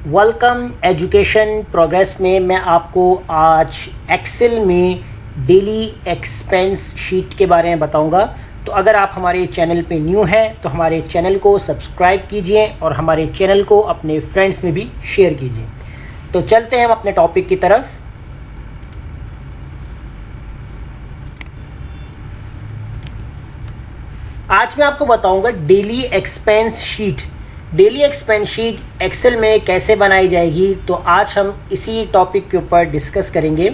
Welcome education progress में मैं आपको आज एक्सेल में डेली एक्सपेंस शीट के बारे में बताऊंगा। तो अगर आप हमारे चैनल पे न्यू हैं तो हमारे चैनल को सब्सक्राइब कीजिए और हमारे चैनल को अपने फ्रेंड्स में भी शेयर कीजिए। तो चलते हैं हम अपने टॉपिक की तरफ। आज मैं आपको बताऊंगा daily expense sheet. Daily expense sheet Excel में कैसे बनाई जाएगी, तो आज हम इसी टॉपिक के ऊपर डिस्कस करेंगे।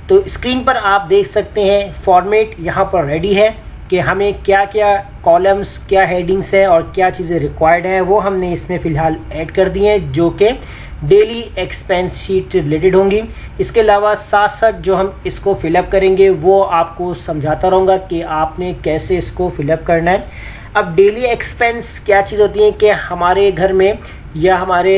तो स्क्रीन पर आप देख सकते हैं फॉर्मेट यहाँ पर रेडी है कि हमें क्या क्या कॉलम्स, क्या हेडिंग्स है और क्या चीज़ें रिक्वायर्ड हैं, वो हमने इसमें फ़िलहाल ऐड कर दी हैं जो कि डेली एक्सपेंस शीट रिलेटेड होंगी। इसके अलावा साथ साथ जो हम इसको फिलअप करेंगे वो आपको समझाता रहूँगा कि आपने कैसे इसको फिलअप करना है। अब डेली एक्सपेंस क्या चीज़ होती है कि हमारे घर में या हमारे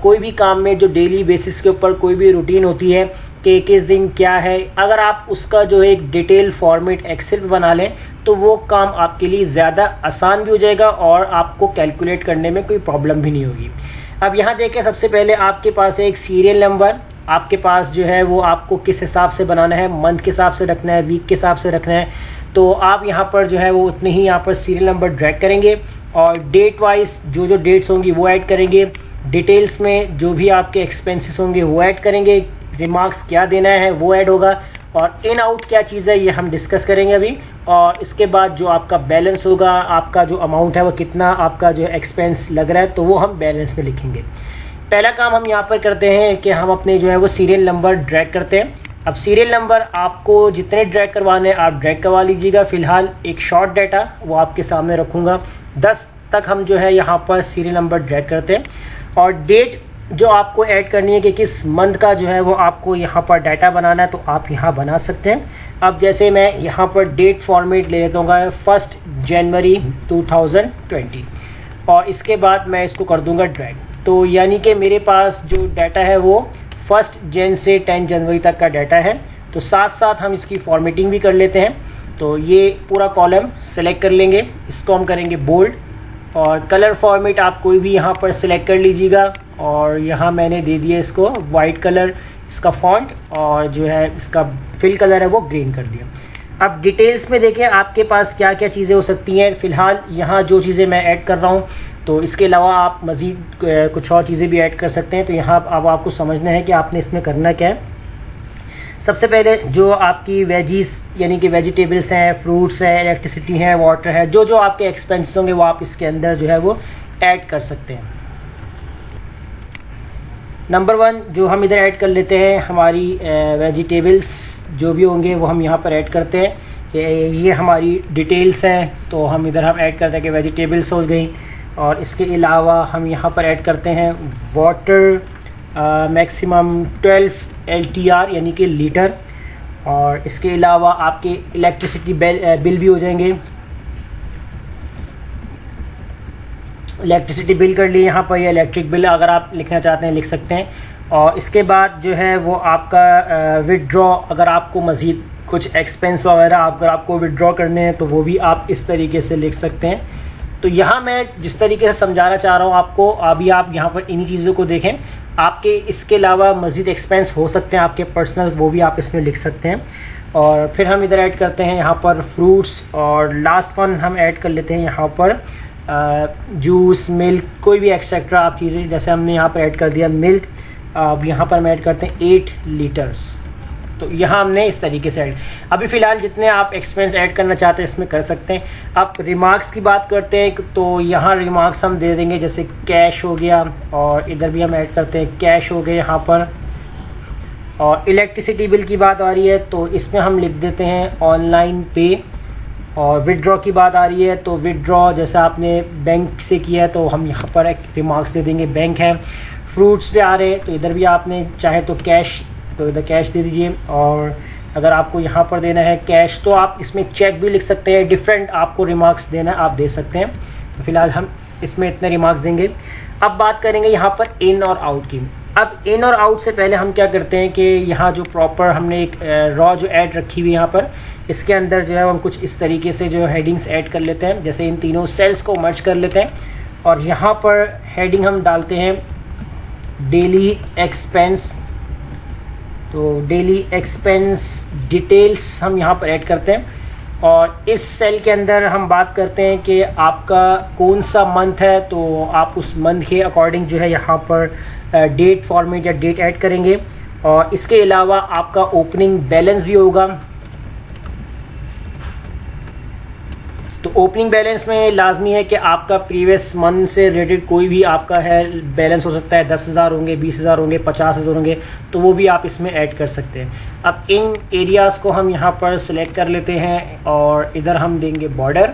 कोई भी काम में जो डेली बेसिस के ऊपर कोई भी रूटीन होती है कि किस दिन क्या है, अगर आप उसका जो एक डिटेल फॉर्मेट एक्सेल पे बना लें तो वो काम आपके लिए ज़्यादा आसान भी हो जाएगा और आपको कैलकुलेट करने में कोई प्रॉब्लम भी नहीं होगी। अब यहाँ देखें, सबसे पहले आपके पास एक सीरियल नंबर आपके पास जो है वो आपको किस हिसाब से बनाना है, मंथ के हिसाब से रखना है, वीक के हिसाब से रखना है। तो आप यहाँ पर जो है वो उतने ही यहाँ पर सीरियल नंबर ड्रैग करेंगे और डेट वाइज जो जो डेट्स होंगी वो ऐड करेंगे। डिटेल्स में जो भी आपके एक्सपेंसेस होंगे वो ऐड करेंगे। रिमार्क्स क्या देना है वो ऐड होगा और इन आउट क्या चीज़ है ये हम डिस्कस करेंगे अभी। और इसके बाद जो आपका बैलेंस होगा, आपका जो अमाउंट है वो कितना आपका जो एक्सपेंस लग रहा है तो वो हम बैलेंस में लिखेंगे। पहला काम हम यहाँ पर करते हैं कि हम अपने जो है वो सीरियल नंबर ड्रैग करते हैं। अब सीरियल नंबर आपको जितने ड्रैग करवाने आप ड्रैग करवा लीजिएगा। फिलहाल एक शॉर्ट डाटा वो आपके सामने रखूँगा। 10 तक हम जो है यहाँ पर सीरियल नंबर ड्रैग करते हैं और डेट जो आपको ऐड करनी है कि किस मंथ का जो है वो आपको यहाँ पर डाटा बनाना है तो आप यहाँ बना सकते हैं। अब जैसे मैं यहाँ पर डेट फॉर्मेट ले लेता हूँ 1 जनवरी 2020 और इसके बाद मैं इसको कर दूंगा ड्रैग। तो यानी कि मेरे पास जो डाटा है वो 1 जन से 10 जनवरी तक का डाटा है। तो साथ साथ हम इसकी फॉर्मेटिंग भी कर लेते हैं। तो ये पूरा कॉलम सेलेक्ट कर लेंगे, इसको हम करेंगे बोल्ड और कलर फॉर्मेट आप कोई भी यहाँ पर सिलेक्ट कर लीजिएगा और यहाँ मैंने दे दिया इसको वाइट कलर, इसका फॉन्ट, और जो है इसका फिल कलर है वो ग्रीन कर दिया। अब डिटेल्स में देखें आपके पास क्या क्या चीज़ें हो सकती हैं। फिलहाल यहाँ जो चीज़ें मैं ऐड कर रहा हूँ तो इसके अलावा आप मज़ीद कुछ और चीज़ें भी ऐड कर सकते हैं। तो यहाँ अब आपको समझना है कि आपने इसमें करना क्या है। सबसे पहले जो आपकी वेजीज यानी कि वेजिटेबल्स हैं, फ्रूट्स हैं, इलेक्ट्रिसिटी है, वाटर है, जो जो आपके एक्सपेंस होंगे वो आप इसके अंदर जो है वो ऐड कर सकते हैं। नंबर 1 जो हम इधर ऐड कर लेते हैं, हमारी वेजिटेबल्स जो भी होंगे वो हम यहाँ पर ऐड करते हैं कि ये हमारी डिटेल्स हैं। तो हम इधर हम ऐड करते हैं कि वेजिटेबल्स हो गई और इसके अलावा हम यहाँ पर ऐड करते हैं वाटर मैक्सिमम 12 LTR यानी कि लीटर, और इसके अलावा आपके इलेक्ट्रिसिटी बिल भी हो जाएंगे। इलेक्ट्रिसिटी बिल कर लिए यहाँ पर, या इलेक्ट्रिक बिल अगर आप लिखना चाहते हैं लिख सकते हैं। और इसके बाद जो है वो आपका विदड्रॉ, अगर आपको मज़ीद कुछ एक्सपेंस वगैरह अगर आपको विदड्रॉ करने हैं तो वो भी आप इस तरीके से लिख सकते हैं। तो यहाँ मैं जिस तरीके से समझाना चाह रहा हूँ आपको, अभी आप यहाँ पर इन्हीं चीज़ों को देखें। आपके इसके अलावा मज़ीद एक्सपेंस हो सकते हैं आपके पर्सनल, वो भी आप इसमें लिख सकते हैं। और फिर हम इधर ऐड करते हैं यहाँ पर फ्रूट्स और लास्ट वन हम ऐड कर लेते हैं यहाँ पर जूस, मिल्क, कोई भी एक्सेट्रा आप चीज़ें, जैसे हमने यहाँ पर ऐड कर दिया मिल्क। अब यहाँ पर हम ऐड करते हैं 8 लीटर्स। तो यहाँ हमने इस तरीके से ऐड, अभी फ़िलहाल जितने आप एक्सपेंस ऐड करना चाहते हैं इसमें कर सकते हैं। अब रिमार्क्स की बात करते हैं तो यहाँ रिमार्क्स हम दे देंगे, जैसे कैश हो गया और इधर भी हम ऐड करते हैं कैश हो गए यहाँ पर। और इलेक्ट्रिसिटी बिल की बात आ रही है तो इसमें हम लिख देते हैं ऑनलाइन पे। और विदड्रॉ की बात आ रही है तो विदड्रॉ जैसे आपने बैंक से किया है तो हम यहाँ पर एक रिमार्क्स दे देंगे बैंक है। फ्रूट्स पे आ रहे हैं तो इधर भी आपने चाहे तो कैश, तो इधर कैश दे दीजिए। और अगर आपको यहाँ पर देना है कैश तो आप इसमें चेक भी लिख सकते हैं, डिफरेंट आपको रिमार्क्स देना आप दे सकते हैं। तो फिलहाल हम इसमें इतने रिमार्क्स देंगे। अब बात करेंगे यहाँ पर इन और आउट की। अब इन और आउट से पहले हम क्या करते हैं कि यहाँ जो प्रॉपर हमने एक रॉ जो ऐड रखी हुई यहाँ पर, इसके अंदर जो है हम कुछ इस तरीके से जो हेडिंग्स ऐड कर लेते हैं। जैसे इन तीनों सेल्स को मर्ज कर लेते हैं और यहाँ पर हेडिंग हम डालते हैं डेली एक्सपेंस। तो डेली एक्सपेंस डिटेल्स हम यहाँ पर ऐड करते हैं और इस सेल के अंदर हम बात करते हैं कि आपका कौन सा मंथ है, तो आप उस मंथ के अकॉर्डिंग जो है यहाँ पर डेट फॉर्मेट या डेट ऐड करेंगे। और इसके अलावा आपका ओपनिंग बैलेंस भी होगा। तो ओपनिंग बैलेंस में लाजमी है कि आपका प्रीवियस मंथ से रिलेटेड कोई भी आपका है बैलेंस हो सकता है, 10,000 होंगे, 20,000 होंगे, 50,000 होंगे, तो वो भी आप इसमें ऐड कर सकते हैं। अब इन एरियाज़ को हम यहाँ पर सिलेक्ट कर लेते हैं और इधर हम देंगे बॉर्डर।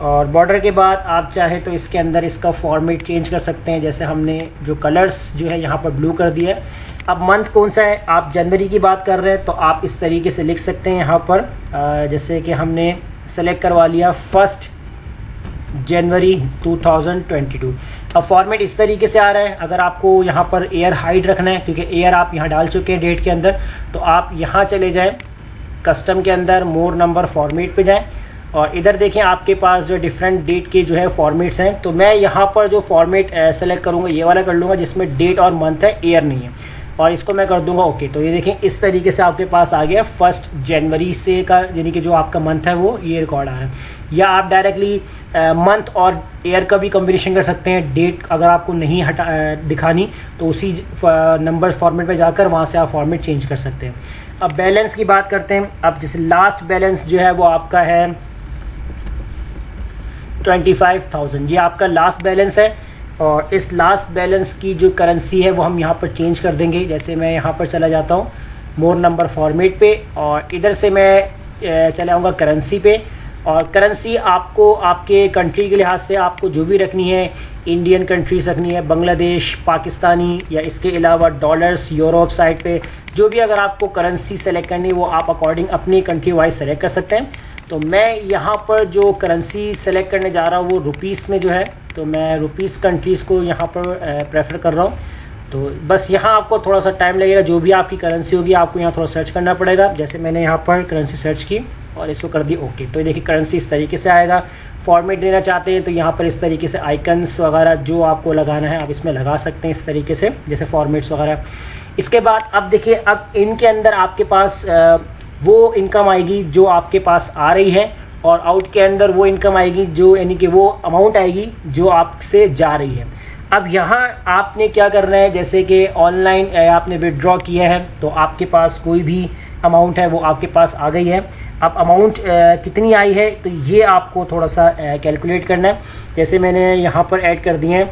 और बॉर्डर के बाद आप चाहे तो इसके अंदर इसका फॉर्मेट चेंज कर सकते हैं। जैसे हमने जो कलर्स जो है यहाँ पर ब्लू कर दिया है। अब मंथ कौन सा है, आप जनवरी की बात कर रहे हैं तो आप इस तरीके से लिख सकते हैं यहाँ पर, जैसे कि हमने सेलेक्ट करवा लिया 1 जनवरी 2022। अब फॉर्मेट इस तरीके से आ रहा है। अगर आपको यहाँ पर एयर हाइड रखना है, क्योंकि एयर आप यहाँ डाल चुके हैं डेट के अंदर, तो आप यहाँ चले जाएं कस्टम के अंदर, मोर नंबर फॉर्मेट पे जाएं और इधर देखें आपके पास जो डिफरेंट डेट के जो है फॉर्मेट्स हैं। तो मैं यहाँ पर जो फॉर्मेट सेलेक्ट करूँगा ये वाला कर लूँगा जिसमें डेट और मंथ है, एयर नहीं है, और इसको मैं कर दूंगा ओके। तो ये देखें इस तरीके से आपके पास आ गया 1 जनवरी से का, यानी कि जो आपका मंथ है वो ये रिकॉर्ड आ रहा है। या आप डायरेक्टली मंथ और ईयर का भी कॉम्बिनेशन कर सकते हैं। डेट अगर आपको नहीं दिखानी तो उसी नंबर्स फॉर्मेट पे जाकर वहाँ से आप फॉर्मेट चेंज कर सकते हैं। अब बैलेंस की बात करते हैं। अब जैसे लास्ट बैलेंस जो है वो आपका है 25,000, ये आपका लास्ट बैलेंस है। और इस लास्ट बैलेंस की जो करेंसी है वो हम यहाँ पर चेंज कर देंगे। जैसे मैं यहाँ पर चला जाता हूँ मोर नंबर फॉर्मेट पे और इधर से मैं चला आऊँगा करेंसी पे। और करेंसी आपको आपके कंट्री के लिहाज से आपको जो भी रखनी है, इंडियन कंट्रीज रखनी है, बांग्लादेश, पाकिस्तानी, या इसके अलावा डॉलर्स, यूरोप साइड पे जो भी अगर आपको करेंसी सेलेक्ट करनी है वो आप अकॉर्डिंग अपनी कंट्री वाइज सेलेक्ट कर सकते हैं। तो मैं यहाँ पर जो करेंसी सेलेक्ट करने जा रहा हूँ वो रुपीस में जो है, तो मैं रुपीस कंट्रीज़ को यहाँ पर प्रेफर कर रहा हूँ। तो बस यहाँ आपको थोड़ा सा टाइम लगेगा, जो भी आपकी करेंसी होगी आपको यहाँ थोड़ा सर्च करना पड़ेगा। जैसे मैंने यहाँ पर करेंसी सर्च की और इसको कर दी ओके। तो देखिए करेंसी इस तरीके से आएगा। फॉर्मेट देना चाहते हैं तो यहाँ पर इस तरीके से आइकन्स वगैरह जो आपको लगाना है आप इसमें लगा सकते हैं इस तरीके से, जैसे फॉर्मेट्स वगैरह। इसके बाद अब देखिए, अब इनके अंदर आपके पास वो इनकम आएगी जो आपके पास आ रही है और आउट के अंदर वो इनकम आएगी जो, यानी कि वो अमाउंट आएगी जो आपसे जा रही है। अब यहाँ आपने क्या करना है, जैसे कि ऑनलाइन आपने विड्रॉ किया है तो आपके पास कोई भी अमाउंट है वो आपके पास आ गई है। अब अमाउंट कितनी आई है तो ये आपको थोड़ा सा कैलकुलेट करना है। जैसे मैंने यहाँ पर ऐड कर दिए हैं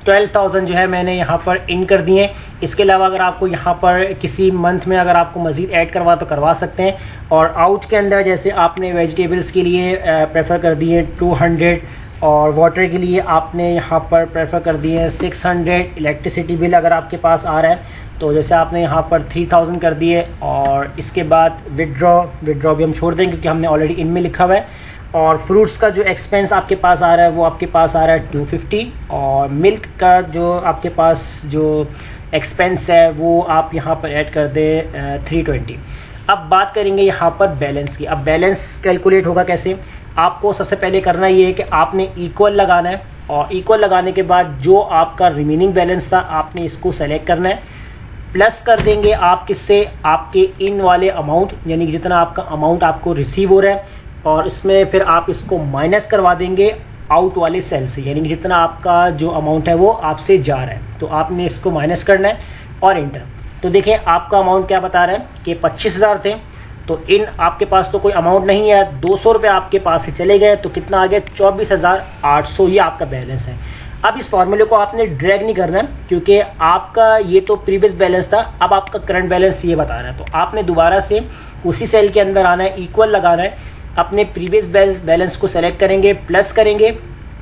12,000 जो है मैंने यहाँ पर इन कर दिए। इसके अलावा अगर आपको यहाँ पर किसी मंथ में अगर आपको मज़ीद ऐड करवा तो करवा सकते हैं। और आउट के अंदर जैसे आपने वेजिटेबल्स के लिए प्रेफर कर दिए 200 और वाटर के लिए आपने यहाँ पर प्रेफर कर दिए 600। इलेक्ट्रिसिटी बिल अगर आपके पास आ रहा है तो जैसे आपने यहाँ पर 3,000 कर दिए। और इसके बाद विड्रॉ भी हम छोड़ देंगे क्योंकि हमने ऑलरेडी इनमें लिखा हुआ है। और फ्रूट्स का जो एक्सपेंस आपके पास आ रहा है वो आपके पास आ रहा है 250। और मिल्क का जो आपके पास जो एक्सपेंस है वो आप यहाँ पर ऐड कर दें 320। अब बात करेंगे यहाँ पर बैलेंस की। अब बैलेंस कैलकुलेट होगा कैसे, आपको सबसे पहले करना ये है कि आपने इक्वल लगाना है और इक्वल लगाने के बाद जो आपका रिमेनिंग बैलेंस था आपने इसको सेलेक्ट करना है। प्लस कर देंगे आप किससे, आपके इन वाले अमाउंट, यानी कि जितना आपका अमाउंट आपको रिसीव हो रहा है, और इसमें फिर आप इसको माइनस करवा देंगे आउट वाले सेल से, यानी कि जितना आपका जो अमाउंट है वो आपसे जा रहा है तो आपने इसको माइनस करना है और इंटर। तो देखें आपका अमाउंट क्या बता रहा है कि 25,000 थे, तो इन आपके पास तो कोई अमाउंट नहीं है, 200 रुपये आपके पास से चले गए तो कितना आ गया 24,800 ये आपका बैलेंस है। अब इस फॉर्मूले को आपने ड्रैग नहीं करना है क्योंकि आपका ये तो प्रीवियस बैलेंस था, अब आपका करंट बैलेंस ये बता रहा है। तो आपने दोबारा से उसी सेल के अंदर आना है, इक्वल लगाना है, अपने प्रीवियस बैलेंस को सेलेक्ट करेंगे, प्लस करेंगे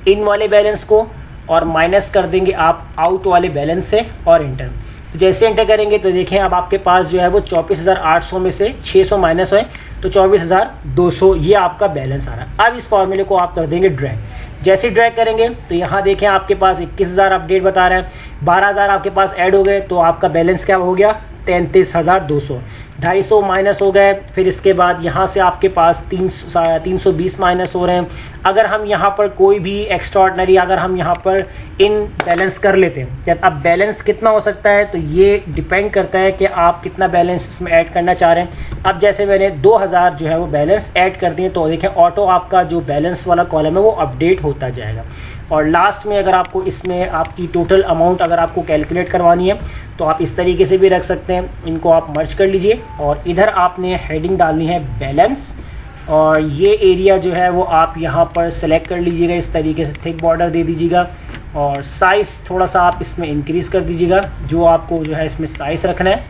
इन वाले बैलेंस को और माइनस कर देंगे आप आउट वाले बैलेंस से और इंटर। जैसे इंटर करेंगे तो देखें अब आपके पास जो है वो 24,800 में से 600 माइनस है तो 24,200 ये आपका बैलेंस आ रहा है। अब इस फॉर्मूले को आप कर देंगे ड्रैग। जैसे ड्रैग करेंगे तो यहाँ देखें आपके पास 21,000 अपडेट बता रहा है, 12,000 आपके पास ऐड हो गए तो आपका बैलेंस क्या हो गया 33,200। 250 माइनस हो गए, फिर इसके बाद यहाँ से आपके पास 320 माइनस हो रहे हैं। अगर हम यहाँ पर कोई भी एक्स्ट्राऑर्डिनरी अगर हम यहाँ पर इन बैलेंस कर लेते हैं, जब अब बैलेंस कितना हो सकता है तो ये डिपेंड करता है कि आप कितना बैलेंस इसमें ऐड करना चाह रहे हैं। अब जैसे मैंने 2000 जो है वो बैलेंस ऐड कर दिए, तो देखें ऑटो आपका जो बैलेंस वाला कॉलम है वो अपडेट होता जाएगा। और लास्ट में अगर आपको इसमें आपकी टोटल अमाउंट अगर आपको कैलकुलेट करवानी है तो आप इस तरीके से भी रख सकते हैं। इनको आप मर्ज कर लीजिए और इधर आपने हेडिंग डालनी है बैलेंस, और ये एरिया जो है वो आप यहाँ पर सेलेक्ट कर लीजिएगा, इस तरीके से थिक बॉर्डर दे दीजिएगा और साइज़ थोड़ा सा आप इसमें इंक्रीज़ कर दीजिएगा जो आपको जो है इसमें साइज़ रखना है।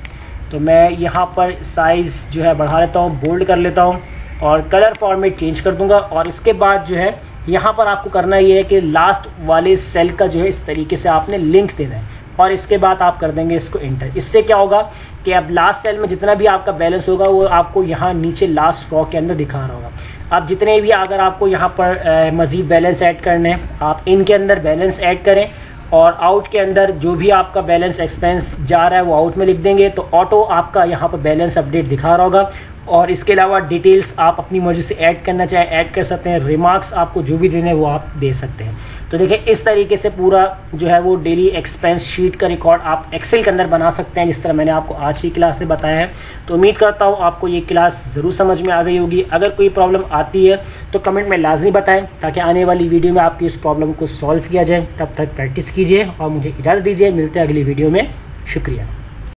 तो मैं यहाँ पर साइज़ जो है बढ़ा लेता हूँ, बोल्ड कर लेता हूँ और कलर फॉर्मेट चेंज कर दूंगा। और इसके बाद जो है यहाँ पर आपको करना ये है कि लास्ट वाले सेल का जो है इस तरीके से आपने लिंक देना है और इसके बाद आप कर देंगे इसको इंटर। इससे क्या होगा कि अब लास्ट सेल में जितना भी आपका बैलेंस होगा वो आपको यहाँ नीचे लास्ट रो के अंदर दिखा रहा होगा। अब जितने भी अगर आपको यहाँ पर मज़ीद बैलेंस ऐड करने हैं आप इनके अंदर बैलेंस ऐड करें और आउट के अंदर जो भी आपका बैलेंस एक्सपेंस जा रहा है वो आउट में लिख देंगे, तो ऑटो आपका यहाँ पर बैलेंस अपडेट दिखा रहा होगा। और इसके अलावा डिटेल्स आप अपनी मर्जी से ऐड करना चाहें ऐड कर सकते हैं, रिमार्क्स आपको जो भी देने वो आप दे सकते हैं। तो देखिए इस तरीके से पूरा जो है वो डेली एक्सपेंस शीट का रिकॉर्ड आप एक्सेल के अंदर बना सकते हैं, जिस तरह मैंने आपको आज की क्लास में बताया है। तो उम्मीद करता हूँ आपको ये क्लास ज़रूर समझ में आ गई होगी। अगर कोई प्रॉब्लम आती है तो कमेंट में लाजमी बताएं ताकि आने वाली वीडियो में आपकी उस प्रॉब्लम को सॉल्व किया जाए। तब तक प्रैक्टिस कीजिए और मुझे इजाज़त दीजिए, मिलते हैं अगली वीडियो में। शुक्रिया।